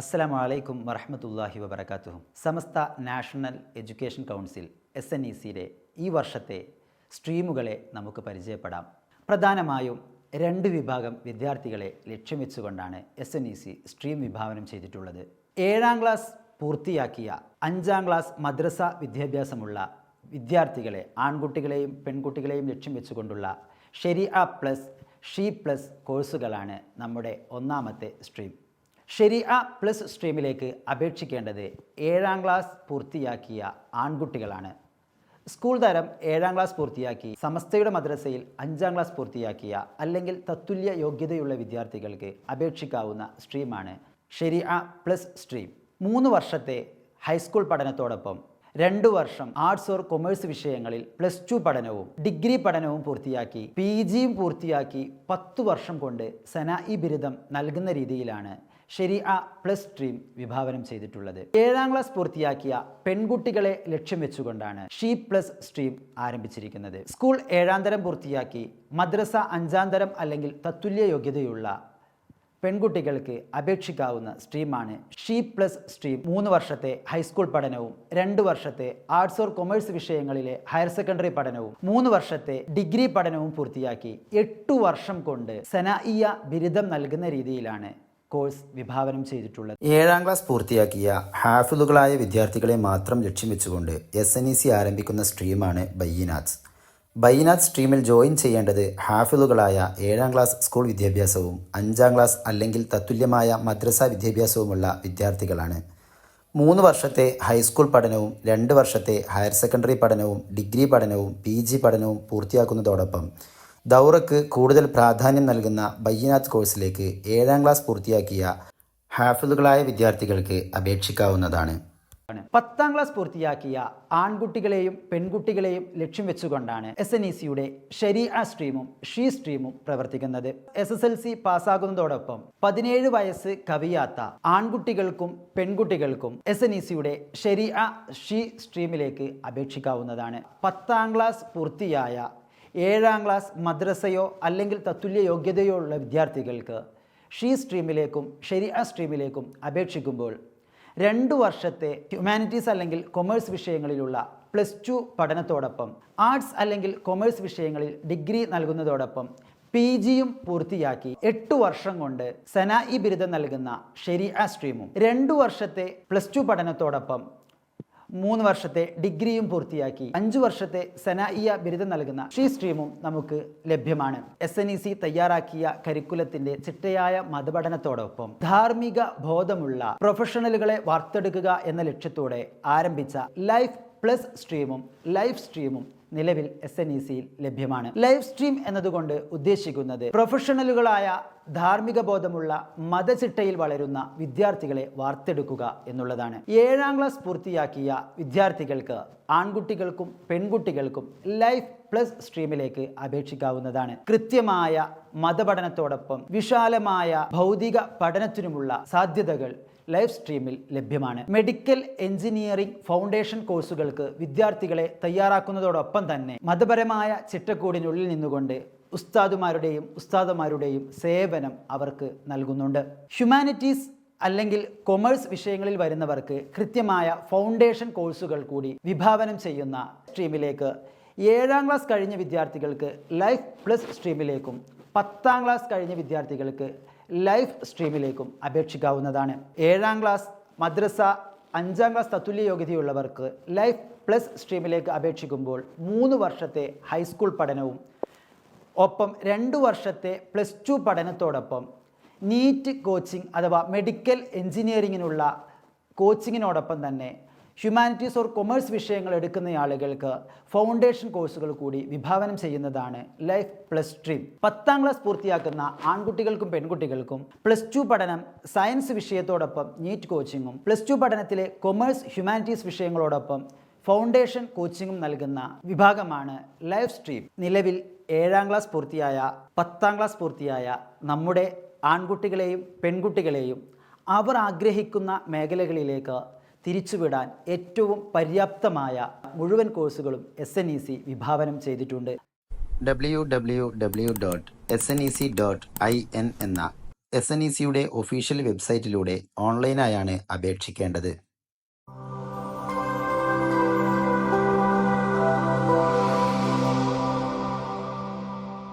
അസ്സലാമു അലൈക്കും വറഹ്മത്തുള്ളാഹി വബറകാതുഹു. സമസ്ത നാഷണൽ എഡ്യൂക്കേഷൻ കൗൺസിൽ SNECയുടെ ഈ വർഷത്തെ സ്ട്രീമുകളെ നമുക്ക് പരിചയപ്പെടാം. പ്രധാനമായും രണ്ട് വിഭാഗം വിദ്യാർത്ഥികളെ ലക്ഷ്യം വെച്ചുകൊണ്ടാണ് SNEC സ്ട്രീം വിഭാവനം ചെയ്തിട്ടുള്ളത്. 7ാം ക്ലാസ് പൂർത്തിയാക്കിയ 5ാം ക്ലാസ് മദ്രസ വിദ്യാഭ്യാസമുള്ള വിദ്യാർത്ഥികളെ, ആൺകുട്ടികളെയും പെൺകുട്ടികളെയും ലക്ഷ്യം വെച്ചുകൊണ്ടുള്ള ശരിഅ പ്ലസ് ഷീ പ്ലസ് കോഴ്സുകളാണ് നമ്മുടെ ഒന്നാമത്തെ സ്ട്രീം. ശരിഅ പ്ലസ് സ്ട്രീമിലേക്ക് അപേക്ഷിക്കേണ്ടത് 7ാം ക്ലാസ് പൂർത്തിയാക്കിയ ആൺകുട്ടികളാണ്. സ്കൂൾ തരം 7ാം ക്ലാസ് പൂർത്തിയാക്കി സമസ്തയുടെ മദ്രസയിൽ 5ാം ക്ലാസ് പൂർത്തിയാക്കിയ അല്ലെങ്കിൽ തത്തുല്യ യോഗ്യതയുള്ള വിദ്യാർത്ഥികൾക്ക് അപേക്ഷിക്കാവുന്ന സ്ട്രീമാണ് ശരിഅ പ്ലസ് സ്ട്രീം. 3 വർഷത്തെ ഹൈസ്കൂൾ പഠനത്തോടൊപ്പം 2 വർഷം ആർട്സ് ഓർ കൊമേഴ്സ് വിഷയങ്ങളിൽ +2 പഠനവും ഡിഗ്രി പഠനവും പൂർത്തിയാക്കി PGയും പൂർത്തിയാക്കി 10 വർഷം കൊണ്ട് സനാഇ ബിരുദം നൽകുന്ന രീതിയിലാണ് ശരിഅ പ്ലസ് സ്ട്രീം വിഭാവനം ചെയ്തിട്ടുള്ളത്. 7ാം ക്ലാസ് പൂർത്തിയാക്കിയ പെൺകുട്ടികളെ ലക്ഷ്യം വെച്ചുകൊണ്ടാണ് ഷീ പ്ലസ് സ്ട്രീം ആരംഭിച്ചിരിക്കുന്നത്. സ്കൂൾ 7ാം തരം പൂർത്തിയാക്കി മദ്രസ 5ാം തരം അല്ലെങ്കിൽ തത്തുല്യ യോഗ്യതയുള്ള പെൺകുട്ടികൾക്ക് അപേക്ഷിക്കാവുന്ന സ്ട്രീമാണ് ഷീ പ്ലസ് സ്ട്രീം. 3 വർഷത്തെ ഹൈസ്കൂൾ പഠനവും 2 വർഷത്തെ ആർട്സ് ഓർ കൊമേഴ്സ് വിഷയങ്ങളിലെ ഹയർ സെക്കൻഡറി പഠനവും 3 വർഷത്തെ ഡിഗ്രി പഠനവും പൂർത്തിയാക്കി 8 വർഷം കൊണ്ട് സനാഇയ ബിരുദം നൽകുന്ന രീതിയിലാണ് കോഴ്സ് വിഭാവനം ചെയ്തിട്ടുള്ളത്. 7ാം ക്ലാസ് പൂർത്തിയാക്കിയ ഹാഫിളുകളായ വിദ്യാർത്ഥികളെ മാത്രം ലക്ഷ്യം വെച്ചുകൊണ്ട് SNEC ആരംഭിക്കുന്ന സ്ട്രീമാണ് ബയ്യിനാത്ത് സ്ട്രീമിൽ ജോയിൻ ചെയ്യേണ്ടത് ഹാഫിളുകളായ 7ാം ക്ലാസ് സ്കൂൾ വിദ്യാഭ്യാസവും 5ാം ക്ലാസ് അല്ലെങ്കിൽ തത്തുല്യമായ മദ്രസ വിദ്യാഭ്യാസവുമുള്ള വിദ്യാർത്ഥികളാണ്. 3 വർഷത്തെ ഹൈസ്കൂൾ പഠനവും 2 വർഷത്തെ ഹയർ സെക്കൻഡറി പഠനവും ഡിഗ്രി പഠനവും PG പഠനവും പൂർത്തിയാക്കുന്നതോടൊപ്പം ദൗറയ്ക്ക് കൂടുതൽ പ്രാധാന്യം നൽകുന്ന ബയ്യിനാത്ത് കോഴ്സിലേക്ക് 7ാം ക്ലാസ് പൂർത്തിയാക്കിയ ഹാഫിളുകളായ വിദ്യാർത്ഥികൾക്ക് അപേക്ഷിക്കാവുന്നതാണ്. 10ാം ക്ലാസ് പൂർത്തിയാക്കിയ ആൺകുട്ടികളെയും പെൺകുട്ടികളെയും ലക്ഷ്യം വെച്ചുകൊണ്ടാണ് SNECയുടെ ശരിഅ സ്ട്രീമും ഷീ സ്ട്രീമും പ്രവർത്തിക്കുന്നത്. SSLC പാസ്സാകുന്നതോടൊപ്പം 17 വയസ്സ് കവിയാത്ത ആൺകുട്ടികൾക്കും പെൺകുട്ടികൾക്കും SNECയുടെ ശരിഅ ഷീ സ്ട്രീമിലേക്ക് അപേക്ഷിക്കാവുന്നതാണ്. 10ാം ക്ലാസ് പൂർത്തിയായ 7ാം ക്ലാസ് മദ്രസയോ അല്ലെങ്കിൽ തത്തുല്യ യോഗ്യതയോ ഉള്ള വിദ്യാർത്ഥികൾക്ക് ഷീ സ്ട്രീമിലേക്കും ശരിഅ സ്ട്രീമിലേക്കും അപേക്ഷിക്കുമ്പോൾ 2 വർഷത്തെ ഹ്യൂമാനിറ്റീസ് അല്ലെങ്കിൽ കൊമേഴ്സ് വിഷയങ്ങളിലുള്ള +2 പഠനത്തോടൊപ്പം ആർട്സ് അല്ലെങ്കിൽ കൊമേഴ്സ് വിഷയങ്ങളിൽ ഡിഗ്രി നൽകുന്നതോടൊപ്പം PGയും പൂർത്തിയാക്കി 8 വർഷം കൊണ്ട് സനാഇ ബിരുദം നൽകുന്ന ശരിഅ സ്ട്രീമും 2 വർഷത്തെ +2 പഠനത്തോടൊപ്പം 3 വർഷത്തെ ഡിഗ്രിയും പൂർത്തിയാക്കി 5 വർഷത്തെ സനാഇയ ബിരുദം നൽകുന്ന ഷീ സ്ട്രീമും നമുക്ക് ലഭ്യമാണ്. SNEC തയ്യാറാക്കിയ കരിക്കുലത്തിന്റെ ചിട്ടയായ മതപഠനത്തോടൊപ്പം ധാർമ്മിക ബോധമുള്ള പ്രൊഫഷണലുകളെ വാർത്തെടുക്കുക എന്ന ലക്ഷ്യത്തോടെ ആരംഭിച്ച ലൈഫ് പ്ലസ് സ്ട്രീമും ലൈഫ് സ്ട്രീമും നിലവിൽ SNECയിൽ ലഭ്യമാണ്. ലൈഫ് സ്ട്രീം എന്നതുകൊണ്ട് ഉദ്ദേശിക്കുന്നത് പ്രൊഫഷണലുകളായ ധാർമ്മിക ബോധമുള്ള മതചിട്ടയിൽ വളരുന്ന വിദ്യാർത്ഥികളെ വാർത്തെടുക്കുക എന്നുള്ളതാണ്. 7ാം ക്ലാസ് പൂർത്തിയാക്കിയ വിദ്യാർത്ഥികൾക്ക് ആൺകുട്ടികൾക്കും പെൺകുട്ടികൾക്കും ലൈഫ് പ്ലസ് സ്ട്രീമിലേക്ക് അപേക്ഷിക്കാവുന്നതാണ്. കൃത്യമായ മതപഠനത്തോടൊപ്പം വിശാലമായ ഭൗതിക പഠനത്തിനുമുള്ള സാധ്യതകൾ ലൈഫ് സ്ട്രീമിൽ ലഭ്യമാണ്. മെഡിക്കൽ എഞ്ചിനീയറിംഗ് ഫൗണ്ടേഷൻ കോഴ്സുകൾക്ക് വിദ്യാർത്ഥികളെ തയ്യാറാക്കുന്നതോടൊപ്പം തന്നെ മതപരമായ ചിട്ടക്കൂടിനുള്ളിൽ നിന്നുകൊണ്ട് ഉസ്താദുമാരുടെയും സേവനം അവർക്ക് നൽകുന്നുണ്ട്. ഹ്യൂമാനിറ്റീസ് അല്ലെങ്കിൽ കൊമേഴ്സ് വിഷയങ്ങളിൽ വരുന്നവർക്ക് കൃത്യമായ ഫൗണ്ടേഷൻ കോഴ്സുകൾ കൂടി വിഭാവനം ചെയ്യുന്ന സ്ട്രീമിലേക്ക് 7ാം ക്ലാസ് കഴിഞ്ഞ വിദ്യാർത്ഥികൾക്ക് ലൈഫ് പ്ലസ് സ്ട്രീമിലേക്കും 10ാം ക്ലാസ് കഴിഞ്ഞ വിദ്യാർത്ഥികൾക്ക് ലൈഫ് സ്ട്രീമിലേക്കും അപേക്ഷിക്കാവുന്നതാണ്. 7ാം ക്ലാസ് മദ്രസ 5ാം ക്ലാസ് തത്തുല്യ യോഗ്യതയുള്ളവർക്ക് ലൈഫ് പ്ലസ് സ്ട്രീമിലേക്ക് അപേക്ഷിക്കുമ്പോൾ 3 വർഷത്തെ ഹൈസ്കൂൾ പഠനവും ഒപ്പം 2 വർഷത്തെ +2 പഠനത്തോടൊപ്പം നീറ്റ് കോച്ചിങ് അഥവാ മെഡിക്കൽ എഞ്ചിനീയറിങ്ങിനുള്ള കോച്ചിങ്ങിനോടൊപ്പം തന്നെ ഹ്യൂമാനിറ്റീസ് ഓർ കൊമേഴ്സ് വിഷയങ്ങൾ എടുക്കുന്ന ആളുകൾക്ക് ഫൗണ്ടേഷൻ കോഴ്സുകൾ കൂടി വിഭാവനം ചെയ്യുന്നതാണ് ലൈഫ് പ്ലസ് സ്ട്രീം. 10ാം ക്ലാസ് പൂർത്തിയാക്കുന്ന ആൺകുട്ടികൾക്കും പെൺകുട്ടികൾക്കും +2 പഠനം സയൻസ് വിഷയത്തോടൊപ്പം നീറ്റ് കോച്ചിങ്ങും +2 പഠനത്തിലെ കൊമേഴ്സ് ഹ്യൂമാനിറ്റീസ് വിഷയങ്ങളോടൊപ്പം ഫൗണ്ടേഷൻ കോച്ചിങ്ങും നൽകുന്ന വിഭാഗമാണ് ലൈഫ് സ്ട്രീം. നിലവിൽ 7ാം ക്ലാസ് പൂർത്തിയായ 10ാം ക്ലാസ് പൂർത്തിയായ നമ്മുടെ ആൺകുട്ടികളെയും പെൺകുട്ടികളെയും അവർ ആഗ്രഹിക്കുന്ന മേഖലകളിലേക്ക് തിരിച്ചുവിടാൻ ഏറ്റവും പര്യാപ്തമായ മുഴുവൻ കോഴ്സുകളും SNEC വിഭാവനം ചെയ്തിട്ടുണ്ട്. www.snec.in എന്ന SNECയുടെ ഒഫീഷ്യൽ വെബ്സൈറ്റിലൂടെ ഓൺലൈനായാണ് അപേക്ഷിക്കേണ്ടത്.